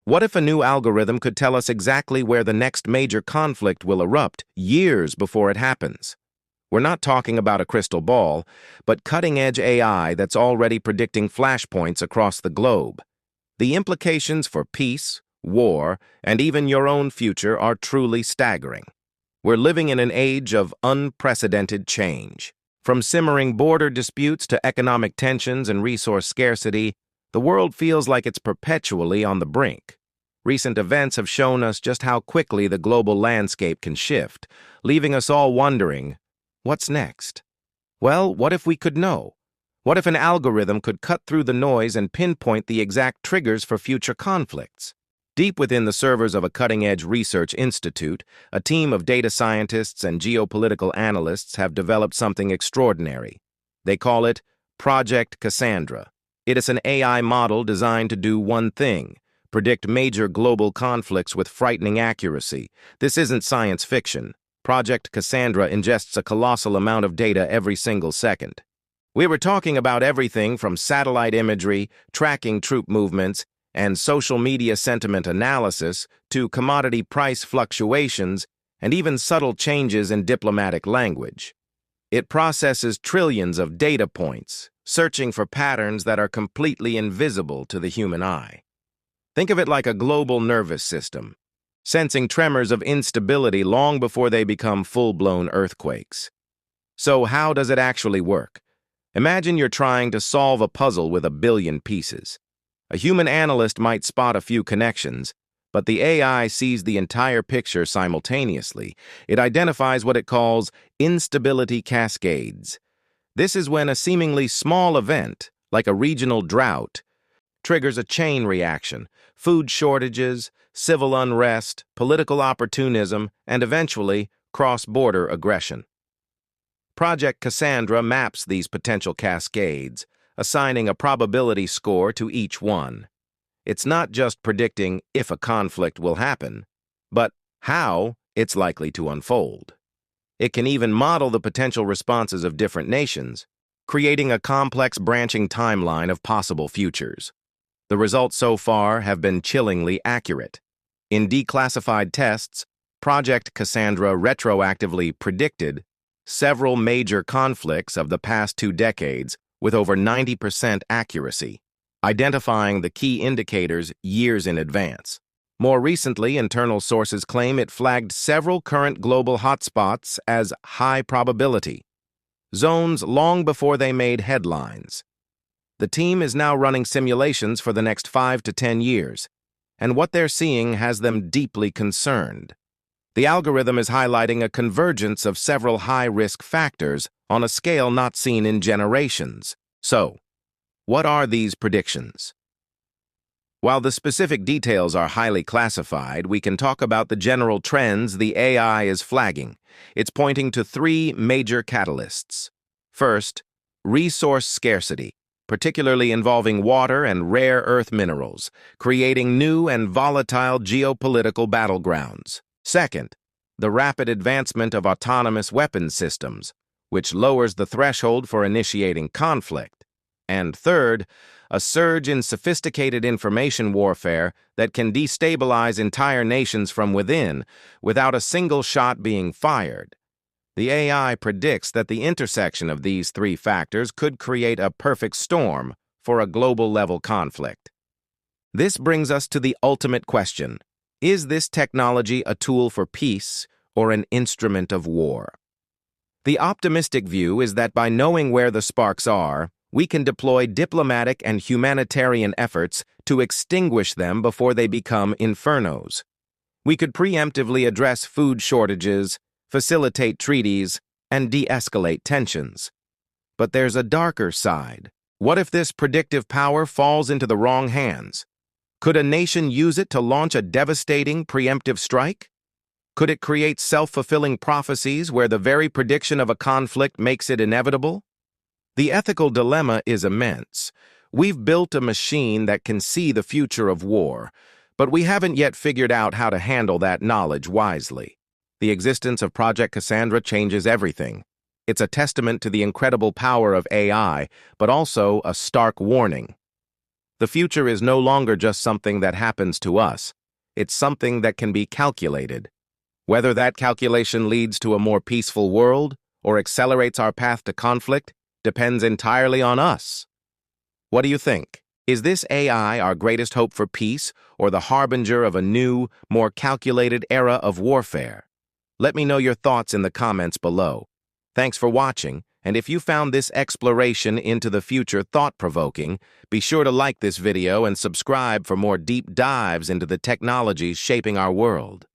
What if a new algorithm could tell us exactly where the next major conflict will erupt years before it happens? We're not talking about a crystal ball, but cutting-edge AI that's already predicting flashpoints across the globe. The implications for peace, war, and even your own future are truly staggering. We're living in an age of unprecedented change. From simmering border disputes to economic tensions and resource scarcity, the world feels like it's perpetually on the brink. Recent events have shown us just how quickly the global landscape can shift, leaving us all wondering, what's next? Well, what if we could know? What if an algorithm could cut through the noise and pinpoint the exact triggers for future conflicts? Deep within the servers of a cutting-edge research institute, a team of data scientists and geopolitical analysts have developed something extraordinary. They call it Project Cassandra. It is an AI model designed to do one thing: predict major global conflicts with frightening accuracy. This isn't science fiction. Project Cassandra ingests a colossal amount of data every single second. We were talking about everything from satellite imagery, tracking troop movements, and social media sentiment analysis to commodity price fluctuations and even subtle changes in diplomatic language. It processes trillions of data points, searching for patterns that are completely invisible to the human eye. Think of it like a global nervous system, sensing tremors of instability long before they become full-blown earthquakes. So how does it actually work? Imagine you're trying to solve a puzzle with a billion pieces. A human analyst might spot a few connections, but the AI sees the entire picture simultaneously. It identifies what it calls instability cascades. This is when a seemingly small event, like a regional drought, triggers a chain reaction: food shortages, civil unrest, political opportunism, and eventually cross-border aggression. Project Cassandra maps these potential cascades, assigning a probability score to each one. It's not just predicting if a conflict will happen, but how it's likely to unfold. It can even model the potential responses of different nations, creating a complex branching timeline of possible futures. The results so far have been chillingly accurate. In declassified tests, Project Cassandra retroactively predicted several major conflicts of the past 2 decades with over 90% accuracy, identifying the key indicators years in advance. More recently, internal sources claim it flagged several current global hotspots as high probability zones long before they made headlines. The team is now running simulations for the next 5 to 10 years, and what they're seeing has them deeply concerned. The algorithm is highlighting a convergence of several high-risk factors on a scale not seen in generations. So, what are these predictions? While the specific details are highly classified, we can talk about the general trends the AI is flagging. It's pointing to 3 major catalysts. First, resource scarcity, particularly involving water and rare earth minerals, creating new and volatile geopolitical battlegrounds. Second, the rapid advancement of autonomous weapons systems, which lowers the threshold for initiating conflict. And third, a surge in sophisticated information warfare that can destabilize entire nations from within without a single shot being fired. The AI predicts that the intersection of these 3 factors could create a perfect storm for a global-level conflict. This brings us to the ultimate question: is this technology a tool for peace or an instrument of war? The optimistic view is that by knowing where the sparks are, we can deploy diplomatic and humanitarian efforts to extinguish them before they become infernos. We could preemptively address food shortages, facilitate treaties, and de-escalate tensions. But there's a darker side. What if this predictive power falls into the wrong hands? Could a nation use it to launch a devastating preemptive strike? Could it create self-fulfilling prophecies where the very prediction of a conflict makes it inevitable? The ethical dilemma is immense. We've built a machine that can see the future of war, but we haven't yet figured out how to handle that knowledge wisely. The existence of Project Cassandra changes everything. It's a testament to the incredible power of AI, but also a stark warning. The future is no longer just something that happens to us. It's something that can be calculated. Whether that calculation leads to a more peaceful world or accelerates our path to conflict depends entirely on us. What do you think? Is this AI our greatest hope for peace or the harbinger of a new, more calculated era of warfare? Let me know your thoughts in the comments below. Thanks for watching, and if you found this exploration into the future thought-provoking, be sure to like this video and subscribe for more deep dives into the technologies shaping our world.